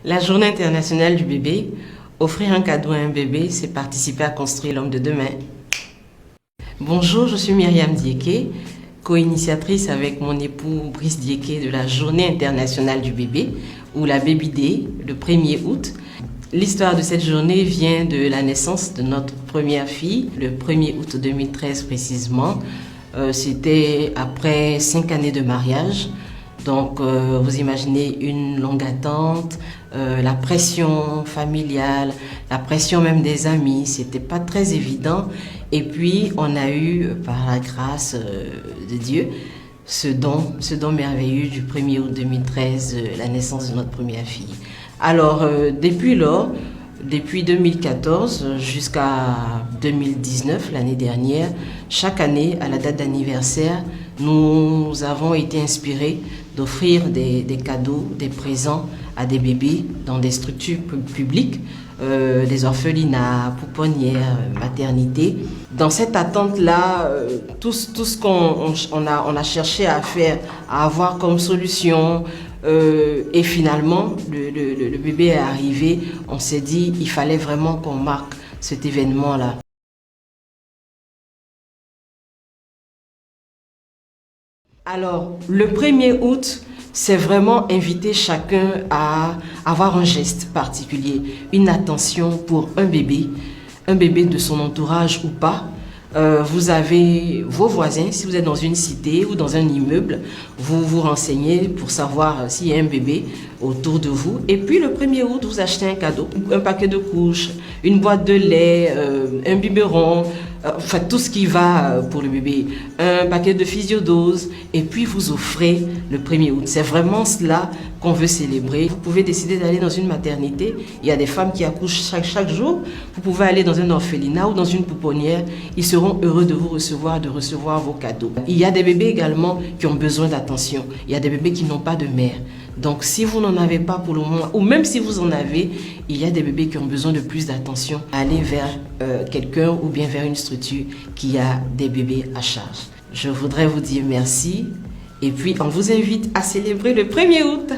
La Journée internationale du bébé, offrir un cadeau à un bébé, c'est participer à construire l'homme de demain. Bonjour, je suis Myriam Diéké, co-initiatrice avec mon époux Brice Diéké de la Journée internationale du bébé, ou la Baby Day, le 1er août. L'histoire de cette journée vient de la naissance de notre première fille, le 1er août 2013 précisément. C'était après 5 années de mariage. Donc, vous imaginez une longue attente, la pression familiale, la pression même des amis, c'était pas très évident. Et puis, on a eu, par la grâce de Dieu, ce don merveilleux du 1er août 2013, la naissance de notre première fille. Alors, depuis lors, depuis 2014 jusqu'à 2019, l'année dernière, chaque année, à la date d'anniversaire, nous avons été inspirés d'offrir des cadeaux, des présents à des bébés dans des structures publiques, des orphelinats, pouponnières, maternités. Dans cette attente-là, tout ce qu'on a cherché à faire, à avoir comme solution, et finalement, le bébé est arrivé, on s'est dit il fallait vraiment qu'on marque cet événement-là. Alors, le 1er août, c'est vraiment inviter chacun à avoir un geste particulier, une attention pour un bébé de son entourage ou pas. Vous avez vos voisins, si vous êtes dans une cité ou dans un immeuble, vous vous renseignez pour savoir s'il y a un bébé autour de vous. Et puis le 1er août, vous achetez un cadeau, un paquet de couches, une boîte de lait, un biberon, enfin tout ce qui va pour le bébé, un paquet de physiodoses, et puis vous offrez le 1er août. C'est vraiment cela qu'on veut célébrer. Vous pouvez décider d'aller dans une maternité, il y a des femmes qui accouchent chaque jour, vous pouvez aller dans un orphelinat ou dans une pouponnière, ils seront heureux de vous recevoir, de recevoir vos cadeaux. Il y a des bébés également qui ont besoin d'attention, il y a des bébés qui n'ont pas de mère. Donc si vous n'en avez pas pour le moment, ou même si vous en avez, il y a des bébés qui ont besoin de plus d'attention. Allez vers quelqu'un ou bien vers une structure qui a des bébés à charge. Je voudrais vous dire merci et puis on vous invite à célébrer le 1er août.